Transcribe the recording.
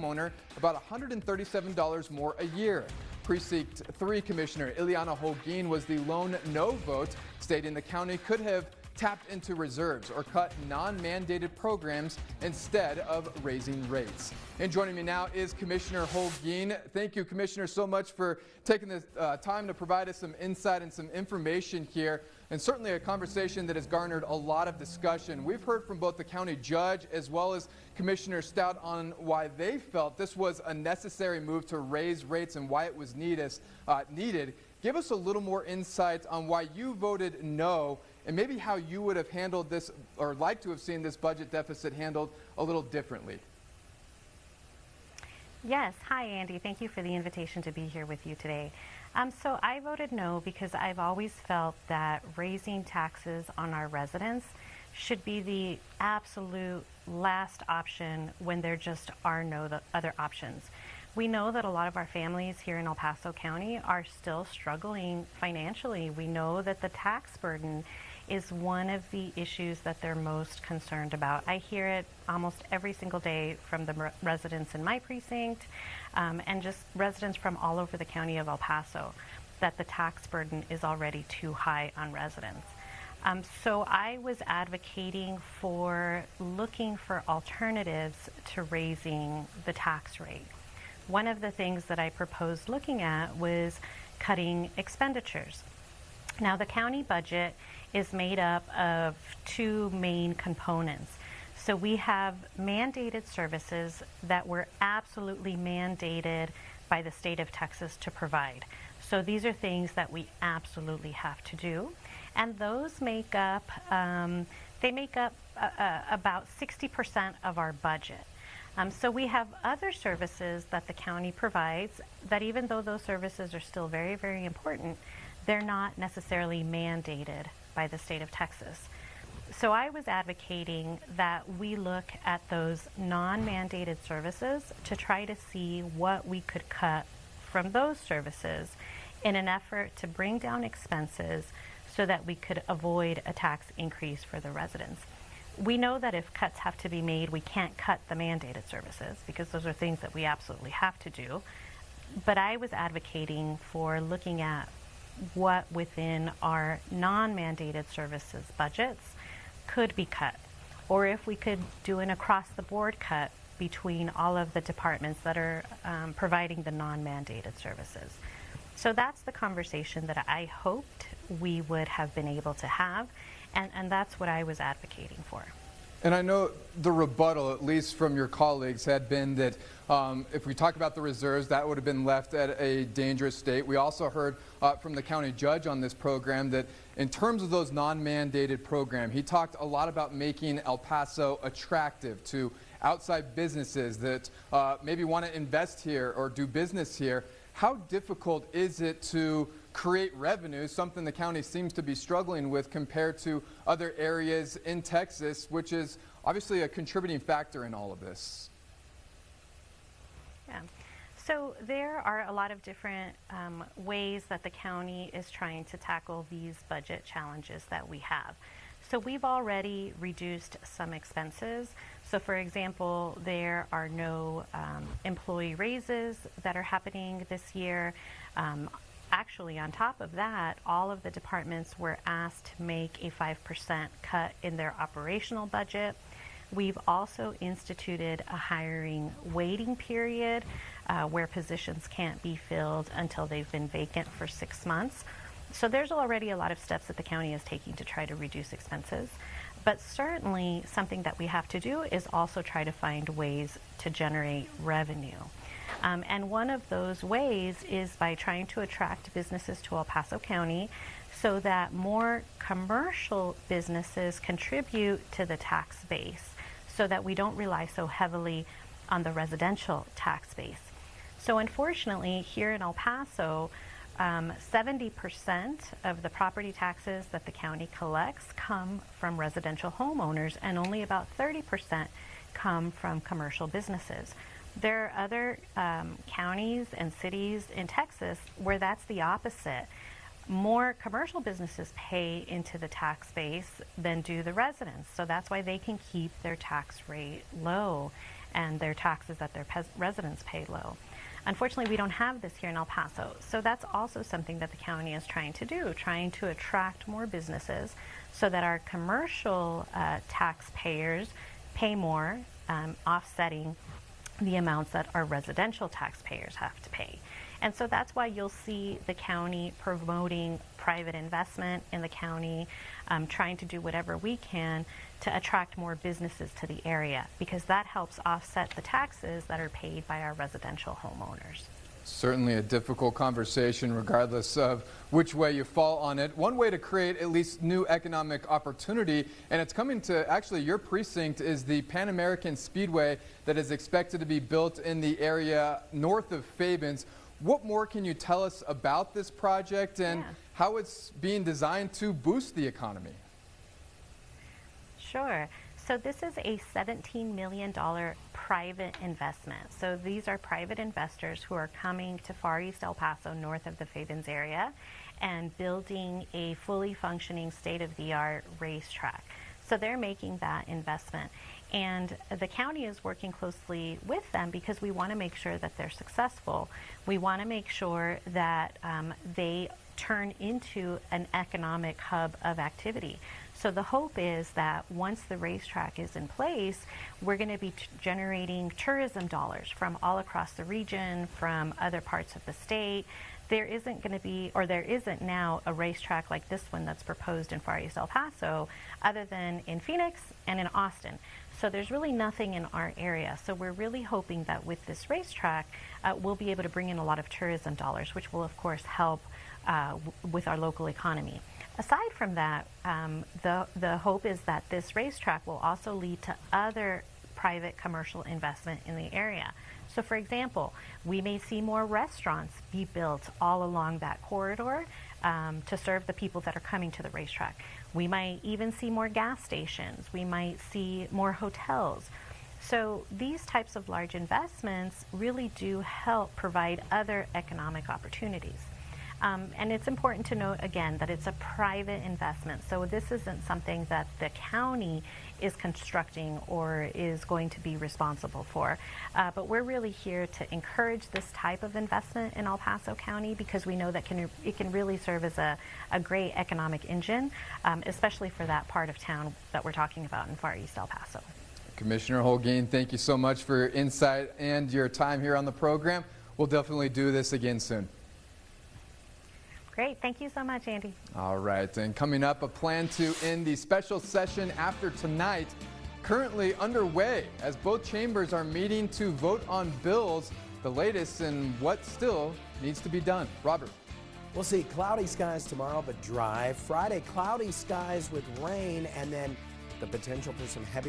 homeowner about $137 more a year. Precinct 3 Commissioner Iliana Holguin was the lone no vote, stating the county could have tapped into reserves or cut non-mandated programs instead of raising rates. And joining me now is Commissioner Holguin. Thank you, Commissioner, so much for taking this time to provide us some insight and some information here, and certainly a conversation that has garnered a lot of discussion. We've heard from both the county judge as well as Commissioner Stout on why they felt this was a necessary move to raise rates and why it was needed. Give us a little more insight on why you voted no, and maybe how you would have handled this or like to have seen this budget deficit handled a little differently. Yes. Hi, Andy. Thank you for the invitation to be here with you today. So I voted no because I've always felt that raising taxes on our residents should be the absolute last option when there just are no other options. We know that a lot of our families here in El Paso County are still struggling financially. We know that the tax burden is one of the issues that they're most concerned about. I hear it almost every single day from the residents in my precinct and just residents from all over the county of El Paso, that the tax burden is already too high on residents. So I was advocating for looking for alternatives to raising the tax rate. One of the things that I proposed looking at was cutting expenditures. Now, the county budget is made up of two main components. So we have mandated services that were absolutely mandated by the state of Texas to provide. So these are things that we absolutely have to do. And those make up, about 60% of our budget. So we have other services that the county provides that, even though those services are still very, very important, they're not necessarily mandated by the state of Texas. So I was advocating that we look at those non-mandated services to try to see what we could cut from those services in an effort to bring down expenses so that we could avoid a tax increase for the residents. We know that if cuts have to be made, we can't cut the mandated services because those are things that we absolutely have to do. But I was advocating for looking at what within our non-mandated services budgets could be cut, or if we could do an across-the-board cut between all of the departments that are providing the non-mandated services. So that's the conversation that I hoped we would have been able to have, and that's what I was advocating for. And I know the rebuttal, at least from your colleagues, had been that if we talk about the reserves, that would have been left at a dangerous state. We also heard from the county judge on this program that in terms of those non-mandated programs, he talked a lot about making El Paso attractive to outside businesses that maybe want to invest here or do business here. How difficult is it to create revenue, something the county seems to be struggling with compared to other areas in Texas, which is obviously a contributing factor in all of this? Yeah. So there are a lot of different ways that the county is trying to tackle these budget challenges that we have. So we've already reduced some expenses. So for example, there are no employee raises that are happening this year. Actually, on top of that, all of the departments were asked to make a 5% cut in their operational budget. We've also instituted a hiring waiting period where positions can't be filled until they've been vacant for 6 months. So there's already a lot of steps that the county is taking to try to reduce expenses. But certainly something that we have to do is also try to find ways to generate revenue. And one of those ways is by trying to attract businesses to El Paso County so that more commercial businesses contribute to the tax base so that we don't rely so heavily on the residential tax base. So unfortunately, here in El Paso, 70% of the property taxes that the county collects come from residential homeowners, and only about 30% come from commercial businesses. There are other counties and cities in Texas where that's the opposite. More commercial businesses pay into the tax base than do the residents. So that's why they can keep their tax rate low. and their taxes that their residents pay low. Unfortunately, we don't have this here in El Paso, so that's also something that the county is trying to do, trying to attract more businesses so that our commercial taxpayers pay more, offsetting the amounts that our residential taxpayers have to pay. And so that's why you'll see the county promoting private investment in the county, trying to do whatever we can to attract more businesses to the area, because that helps offset the taxes that are paid by our residential homeowners. Certainly a difficult conversation regardless of which way you fall on it. One way to create at least new economic opportunity, and it's coming to actually your precinct, is the Pan American Speedway that is expected to be built in the area north of Fabens. What more can you tell us about this project and how it's being designed to boost the economy? Sure. So this is a $17 million private investment. So these are private investors who are coming to Far East El Paso, north of the Fabens area, and building a fully functioning state-of-the-art racetrack. So they're making that investment. And the county is working closely with them because we want to make sure that they're successful. We want to make sure that they turn into an economic hub of activity. So the hope is that once the racetrack is in place, we're going to be generating tourism dollars from all across the region, from other parts of the state. There isn't going to be, or there isn't now, a racetrack like this one that's proposed in Far East El Paso, other than in Phoenix and in Austin. So there's really nothing in our area. So we're really hoping that with this racetrack, we'll be able to bring in a lot of tourism dollars, which will of course help with our local economy. Aside from that, the hope is that this racetrack will also lead to other private commercial investment in the area. So for example, we may see more restaurants be built all along that corridor to serve the people that are coming to the racetrack. We might even see more gas stations. We might see more hotels. So these types of large investments really do help provide other economic opportunities. And it's important to note again that it's a private investment. So this isn't something that the county is constructing or is going to be responsible for. But we're really here to encourage this type of investment in El Paso County because we know that it can really serve as a great economic engine, especially for that part of town that we're talking about in Far East El Paso. Commissioner Holguin, thank you so much for your insight and your time here on the program. We'll definitely do this again soon. Great. Thank you so much, Andy. All right. And coming up, a plan to end the special session after tonight currently underway as both chambers are meeting to vote on bills, the latest in what still needs to be done. Robert. We'll see cloudy skies tomorrow, but dry. Friday, cloudy skies with rain, and then the potential for some heavy